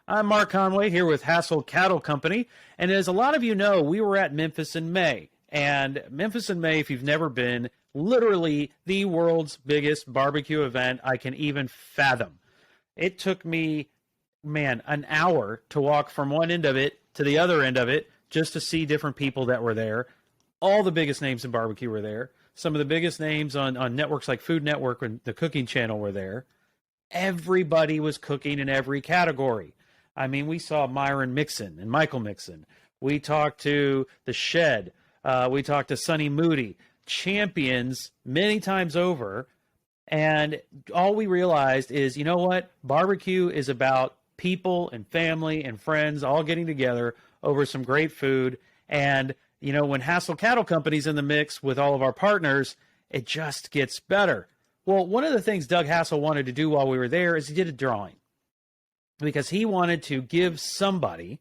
I'm Mark Conway here with Hassell Cattle Company. And as a lot of you know, we were at Memphis in May. And Memphis in May, if you've never been, literally the world's biggest barbecue event I can even fathom. It took me, man, an hour to walk from one end of it to the other end of it just to see different people that were there. All the biggest names in barbecue were there. Some of the biggest names on networks like Food Network and the Cooking Channel were there. Everybody was cooking in every category. I mean, we saw Myron Mixon and Michael Mixon. We talked to The Shed. We talked to Sonny Moody, champions many times over. And all we realized is, you know what? Barbecue is about people and family and friends all getting together over some great food. And, you know, when Hassell Cattle Company's in the mix with all of our partners, it just gets better. Well, one of the things Doug Hassell wanted to do while we were there is he did a drawing, because he wanted to give somebody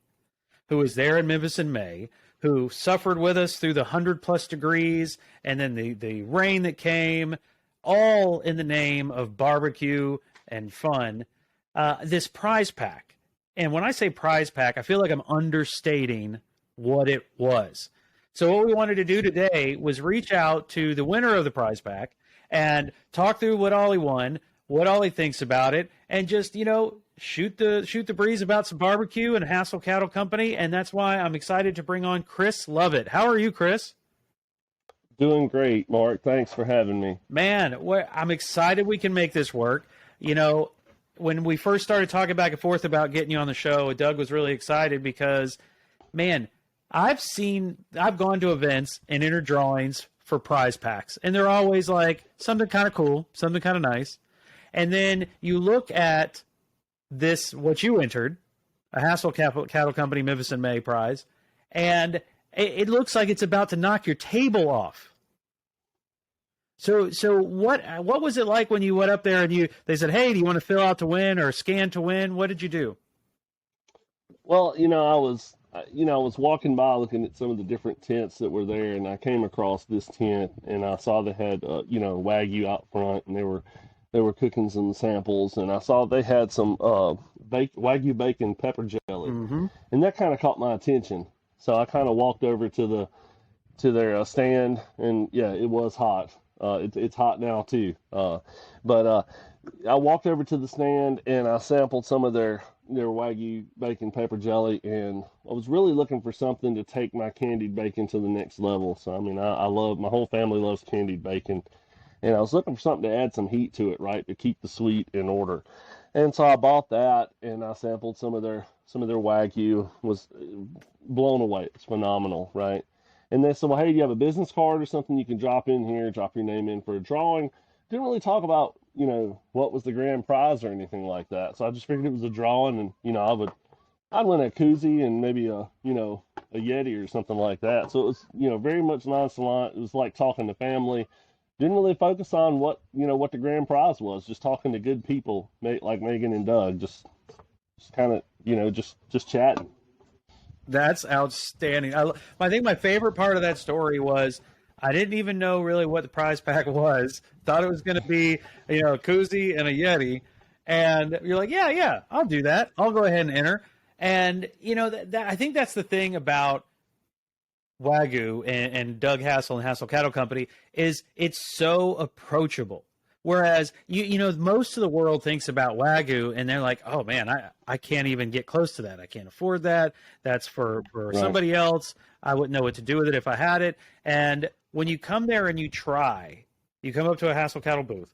who was there in Memphis in May, who suffered with us through the 100+ degrees and then the rain that came, all in the name of barbecue and fun, this prize pack. And when I say prize pack, I feel like I'm understating what it was. So what we wanted to do today was reach out to the winner of the prize pack and talk through what Ollie won, what Ollie thinks about it, and just, you know, shoot the breeze about some barbecue and Hassell Cattle Company. And that's why I'm excited to bring on Chris Lovett. How are you, Chris? Doing great, Mark. Thanks for having me. Man, I'm excited we can make this work. You know, when we first started talking back and forth about getting you on the show, Doug was really excited because, man, I've gone to events and entered drawings for prize packs, and they're always like something kind of cool, something kind of nice. And then you look at this, what you entered, a Hassell Cattle Company Memphis in May prize, and it looks like it's about to knock your table off. So what was it like when you went up there and they said, hey, do you want to fill out to win or scan to win? What did you do? Well, I was walking by looking at some of the different tents that were there, and I came across this tent, and I saw they had, Wagyu out front, and they were cooking some samples, and I saw they had some Wagyu bacon pepper jelly, and that kind of caught my attention. So I kind of walked over to their stand, and yeah, it was hot. It's hot now too. But I walked over to the stand and I sampled some of their Wagyu bacon pepper jelly, and I was really looking for something to take my candied bacon to the next level. So I mean, I love, my whole family loves candied bacon, and I was looking for something to add some heat to it, right, to keep the sweet in order. And so I bought that, and I sampled some of their Wagyu. Was blown away. It's phenomenal, right? And they said, well, hey, do you have a business card or something you can drop in here, drop your name in for a drawing? Didn't really talk about, what was the grand prize or anything like that. So I just figured it was a drawing, and, I'd win a koozie and maybe a Yeti or something like that. So it was, very much nonchalant. It was like talking to family. Didn't really focus on what the grand prize was. Just talking to good people, like Megan and Doug, just kind of, just chatting. That's outstanding. I think my favorite part of that story was I didn't even know really what the prize pack was. Thought it was going to be, a koozie and a Yeti. And you're like, yeah, I'll do that. I'll go ahead and enter. And, I think that's the thing about Wagyu and Doug Hassell and Hassell Cattle Company is it's so approachable. Whereas, most of the world thinks about Wagyu and they're like, oh, man, I can't even get close to that. I can't afford that. That's for right. Somebody else. I wouldn't know what to do with it if I had it. And when you come there and you come up to a Hassell Cattle booth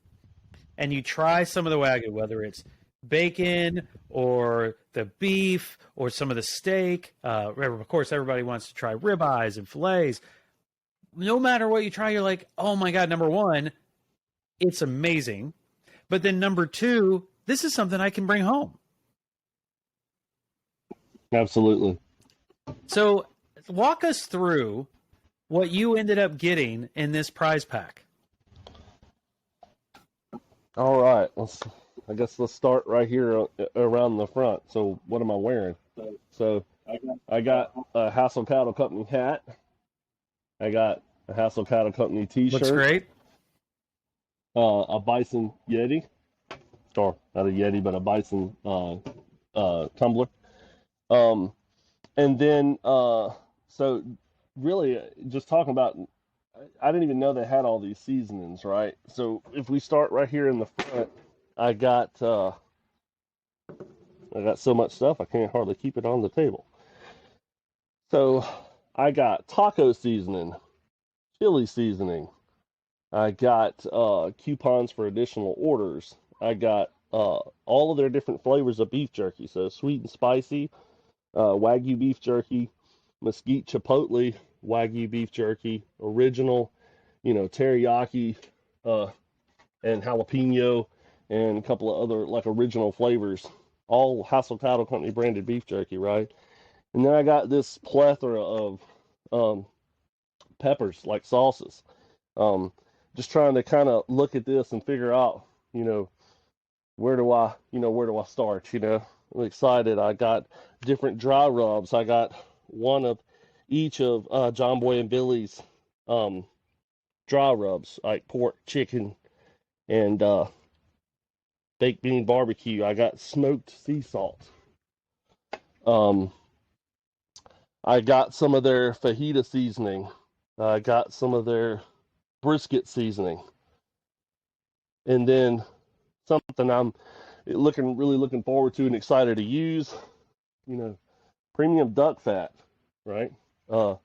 and you try some of the Wagyu, whether it's bacon or the beef or some of the steak. Of course, everybody wants to try ribeyes and fillets. No matter what you try, you're like, oh, my God, number one, it's amazing. But then number two, this is something I can bring home. Absolutely. So walk us through what you ended up getting in this prize pack. All right. I guess let's start right here around the front. So what am I wearing? So I got a Hassell Cattle Company hat. I got a Hassell Cattle Company t-shirt. Looks great. A Bison Yeti, or not a Yeti, but a Bison tumbler. Um, and then, so really, just talking about, I didn't even know they had all these seasonings, right? So if we start right here in the front, I got uh, I got so much stuff I can't hardly keep it on the table. So I got taco seasoning, chili seasoning. I got coupons for additional orders. I got all of their different flavors of beef jerky. So sweet and spicy, Wagyu beef jerky, mesquite chipotle, Wagyu beef jerky, original, teriyaki, uh, and jalapeno, and a couple of other like original flavors. All Hassell Cattle Company branded beef jerky, right? And then I got this plethora of um, peppers, like sauces. Um, just trying to kind of look at this and figure out, you know, where do I start? I'm excited. I got different dry rubs. I got one of each of John Boy and Billy's um, dry rubs, like pork, chicken, and baked bean barbecue. I got smoked sea salt. Um, I got some of their fajita seasoning. I got some of their brisket seasoning, and then something I'm really looking forward to and excited to use. Premium duck fat, right? Uh,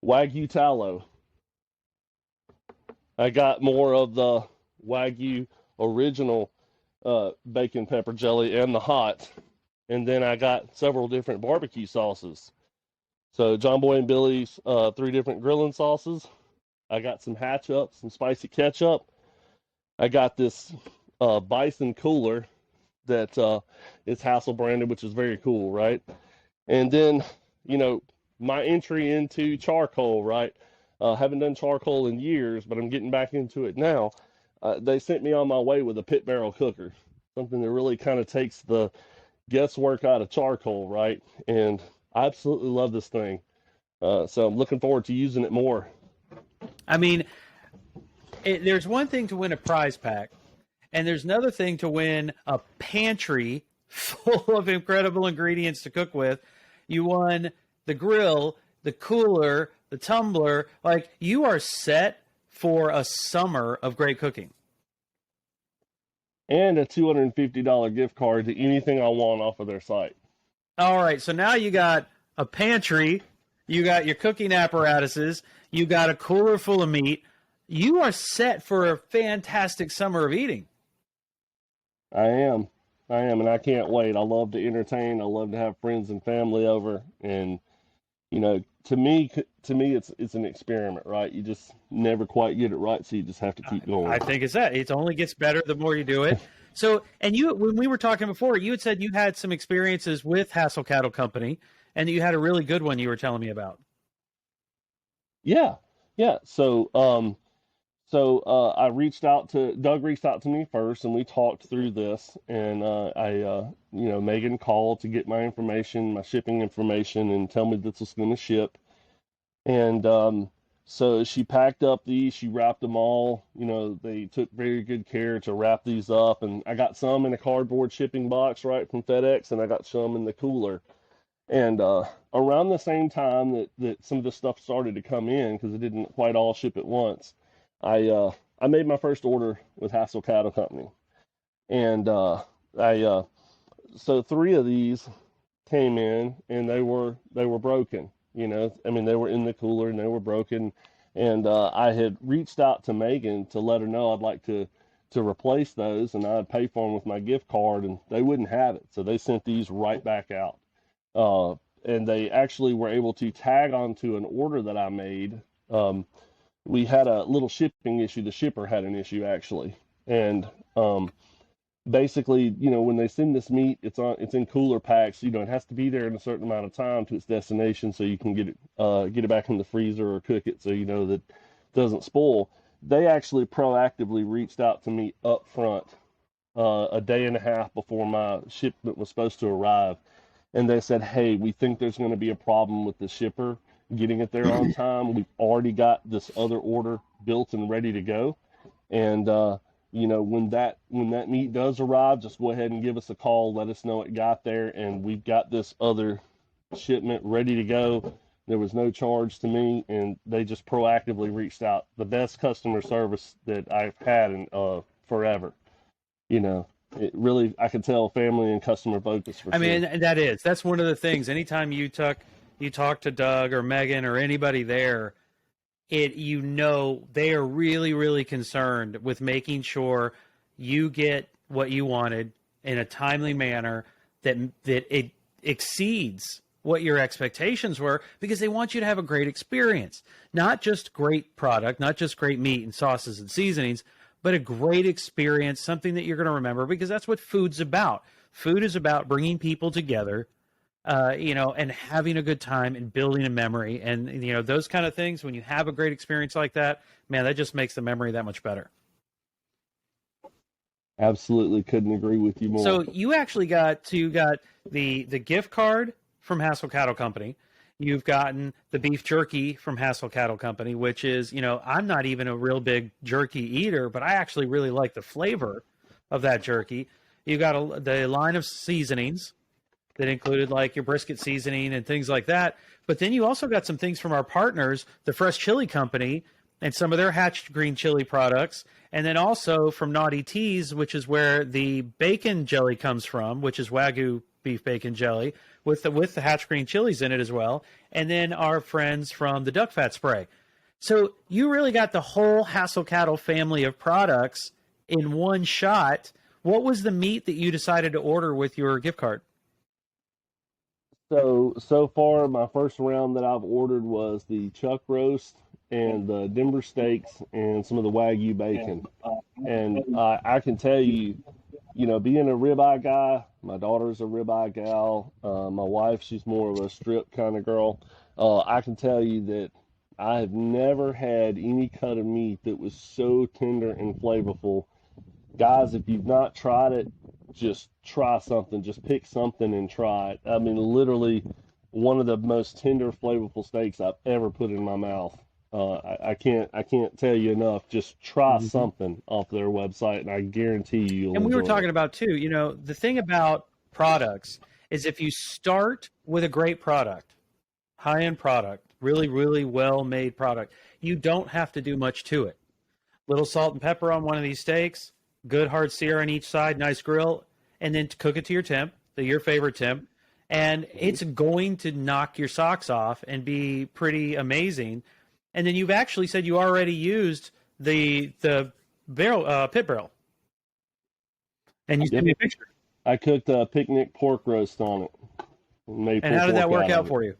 Wagyu tallow. I got more of the Wagyu original bacon pepper jelly and the hot, and then I got several different barbecue sauces. So John Boy and Billy's 3 different grilling sauces. I got some hatch up, some spicy ketchup. I got this bison cooler that is Hassel branded, which is very cool, right? And then, you know, my entry into charcoal, right? Haven't done charcoal in years, but I'm getting back into it now. They sent me on my way with a pit barrel cooker, something that really kind of takes the guesswork out of charcoal, right? And I absolutely love this thing. So I'm looking forward to using it more. I mean, there's one thing to win a prize pack, and there's another thing to win a pantry full of incredible ingredients to cook with. You won the grill, the cooler, the tumbler. Like, you are set for a summer of great cooking. And a $250 gift card to anything I want off of their site. All right, so now you got a pantry, you got your cooking apparatuses, you got a cooler full of meat. You are set for a fantastic summer of eating. I am. And I can't wait. I love to entertain. I love to have friends and family over. And, to me, it's an experiment, right? You just never quite get it right, so you just have to keep going. I think it's that. It only gets better the more you do it. So, and when we were talking before, you had said you had some experiences with Hassell Cattle Company, and you had a really good one you were telling me about. Yeah, yeah. I reached out to Doug reached out to me first, and we talked through this. And Megan called to get my information, my shipping information, and tell me this was going to ship. And so she packed up these, she wrapped them all. They took very good care to wrap these up. And I got some in a cardboard shipping box, right, from FedEx, and I got some in the cooler. And around the same time that some of this stuff started to come in, because it didn't quite all ship at once, I made my first order with Hassell Cattle Company. And I so 3 of these came in, and they were broken. They were in the cooler and they were broken. And I had reached out to Megan to let her know I'd like to replace those, and I'd pay for them with my gift card, and they wouldn't have it. So they sent these right back out. And they actually were able to tag onto an order that I made. We had a little shipping issue. The shipper had an issue, actually. And basically, when they send this meat, it's in cooler packs. It has to be there in a certain amount of time to its destination, so you can get it back in the freezer or cook it, so that it doesn't spoil. They actually proactively reached out to me up front a day and a half before my shipment was supposed to arrive, and they said, "Hey, we think there's going to be a problem with the shipper getting it there on time. We've already got this other order built and ready to go, and when that meat does arrive, just go ahead and give us a call. Let us know it got there, and we've got this other shipment ready to go. There was no charge to me, and they just proactively reached out. The best customer service that I've had in forever. It really, I could tell, family and customer focus for I sure. mean, that's one of the things. Anytime you talk to Doug or Megan or anybody there, they are really, really concerned with making sure you get what you wanted in a timely manner, that it exceeds what your expectations were, because they want you to have a great experience. Not just great product, not just great meat and sauces and seasonings, but a great experience, something that you're going to remember, because that's what food's about. Food is about bringing people together, and having a good time and building a memory. And, those kind of things, when you have a great experience like that, man, that just makes the memory that much better. Absolutely couldn't agree with you more. So you actually got the gift card from Hassell Cattle Company. You've gotten the beef jerky from Hassell Cattle Company, which is, I'm not even a real big jerky eater, but I actually really like the flavor of that jerky. You got the line of seasonings that included like your brisket seasoning and things like that. But then you also got some things from our partners, the Fresh Chili Company, and some of their hatched green chili products. And then also from Naughty Teas, which is where the bacon jelly comes from, which is Wagyu beef bacon jelly with the hatch green chilies in it as well. And then our friends from the duck fat spray. So you really got the whole Hassell Cattle family of products in one shot. What was the meat that you decided to order with your gift card? So far, my first round that I've ordered was the chuck roast and the Denver steaks and some of the Wagyu bacon. And I can tell you, being a ribeye guy, my daughter's a ribeye gal. My wife, she's more of a strip kind of girl. I can tell you that I have never had any cut of meat that was so tender and flavorful. Guys, if you've not tried it, just try something. Just pick something and try it. I mean, literally one of the most tender, flavorful steaks I've ever put in my mouth. I can't tell you enough. Just try something off their website, and I guarantee you'll And we were enjoy talking it. about too, the thing about products is if you start with a great product, high-end product, really, really well-made product, you don't have to do much to it. Little salt and pepper on one of these steaks, good hard sear on each side, nice grill, and then cook it to your temp, your favorite temp, and it's going to knock your socks off and be pretty amazing. And then you've actually said you already used the barrel pit barrel, and you sent Yep. me a picture. I cooked a picnic pork roast on it. Made And pulled how did that pork work out out of it. for you?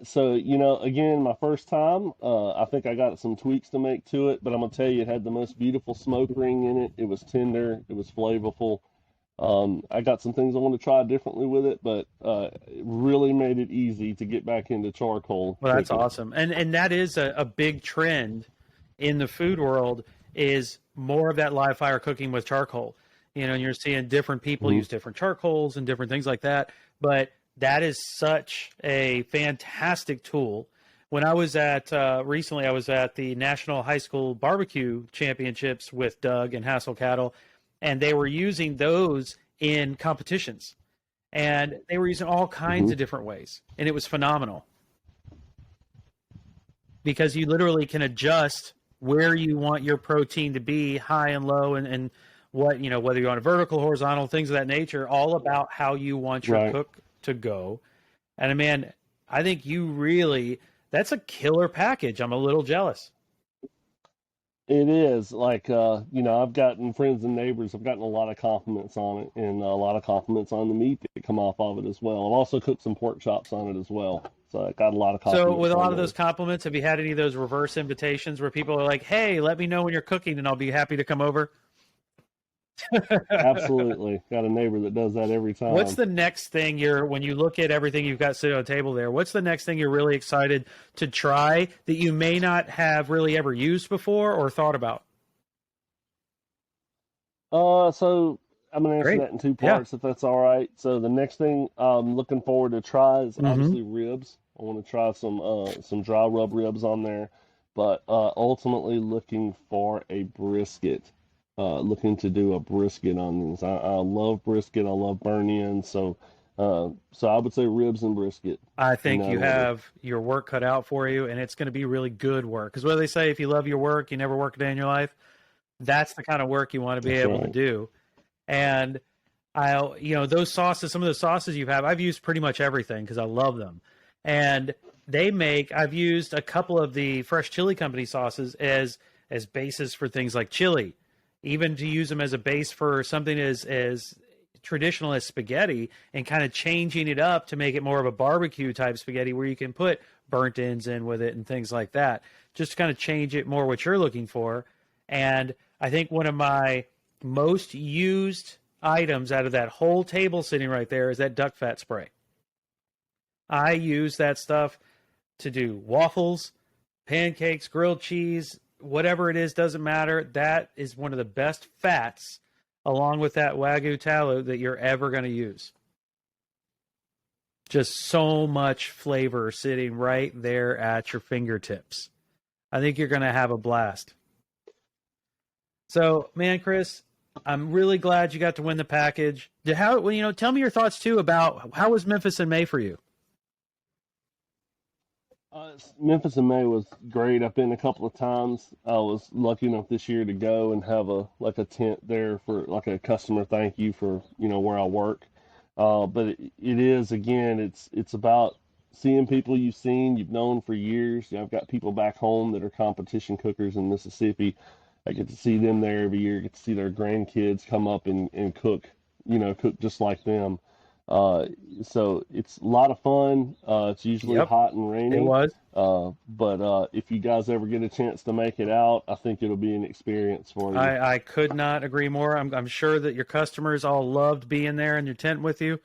So again, my first time, I think I got some tweaks to make to it, but I'm gonna tell you, it had the most beautiful smoke ring in it. It was tender, it was flavorful. I got some things I want to try differently with it, but it really made it easy to get back into charcoal Well, that's cooking. awesome. And that is a big trend in the food world, is more of that live fire cooking with charcoal. And you're seeing different people hmm use different charcoals and different things like that. But that is such a fantastic tool. When I was at recently, I was at the National High School Barbecue Championships with Doug and Hassell Cattle, and they were using those in competitions. And they were using all kinds hmm of different ways. And it was phenomenal, because you literally can adjust where you want your protein to be, high and low, and what, whether you're on a vertical, horizontal, things of that nature, all about how you want your Right. cook to go. And man, I think that's a killer package. I'm a little jealous. It is like I've gotten friends and neighbors. I've gotten a lot of compliments on it, and a lot of compliments on the meat that come off of it as well. I've also cooked some pork chops on it as well, so I got a lot of So compliments with a lot on of those those. compliments, have you had any of those reverse invitations where people are like, "Hey, let me know when you're cooking and I'll be happy to come over"? Absolutely, got a neighbor that does that every What's time. the next thing when you look at everything you've got sitting on the table there, what's the next thing you're really excited to try that you may not have really ever used before or thought about? So I'm gonna answer Great. that in two Yeah. parts, if that's all right. So the next thing I'm looking forward to try is Mm-hmm. obviously ribs. I want to try some dry rub ribs on there. but ultimately looking for a brisket. Looking to do a brisket on these. I love brisket. I love burn-in. So I would say ribs and brisket I in think that you order. have your work cut out for you, and it's going to be really good work. Because what do they say? If you love your work, you never work a day in your life. That's the kind of work you want to be That's able to right. do. And those sauces, some of the sauces you have, I've used pretty much everything because I love them. And I've used a couple of the Fresh Chili Company sauces as bases for things like chili, even to use them as a base for something as traditional as spaghetti, and kind of changing it up to make it more of a barbecue type spaghetti where you can put burnt ends in with it and things like that, just to kind of change it more what you're looking for. And I think one of my most used items out of that whole table sitting right there is that duck fat spray. I use that stuff to do waffles, pancakes, grilled cheese, whatever it is, doesn't matter. That is one of the best fats, along with that Wagyu tallow, that you're ever going to use. Just so much flavor sitting right there at your fingertips. I think you're going to have a blast. So, man, Chris, I'm really glad you got to win the package. Tell me your thoughts too about how was Memphis in May for you? Memphis in May was great. I've been a couple of times. I was lucky enough this year to go and have a tent there for like a customer thank you for where I work. But it is again, it's about seeing people you've known for years. I've got people back home that are competition cookers in Mississippi. I get to see them there every year. Get to see their grandkids come up and cook, cook just like them. Uh, so it's a lot of fun. It's usually Yep, hot and it raining. was. But if you guys ever get a chance to make it out, I think it'll be an experience for you. I could not agree more. I'm sure that your customers all loved being there in your tent with you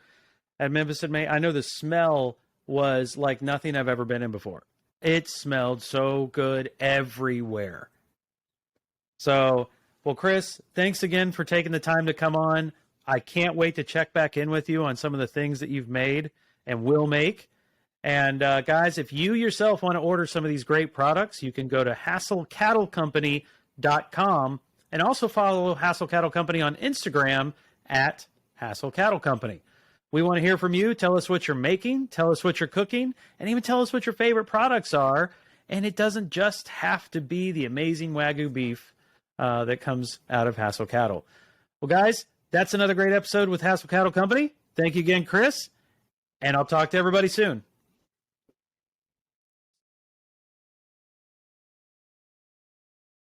at Memphis in May. I know the smell was like nothing I've ever been in before. It smelled so good everywhere. So, well, Chris, thanks again for taking the time to come on. I can't wait to check back in with you on some of the things that you've made and will make. And guys, if you yourself want to order some of these great products, you can go to hassellcattlecompany.com and also follow Hassell Cattle Company on Instagram at Hassell Cattle Company. We want to hear from you. Tell us what you're making, tell us what you're cooking, and even tell us what your favorite products are. And it doesn't just have to be the amazing Wagyu beef that comes out of Hassell Cattle. Well, guys, that's another great episode with Hassell Cattle Company. Thank you again, Chris, and I'll talk to everybody soon.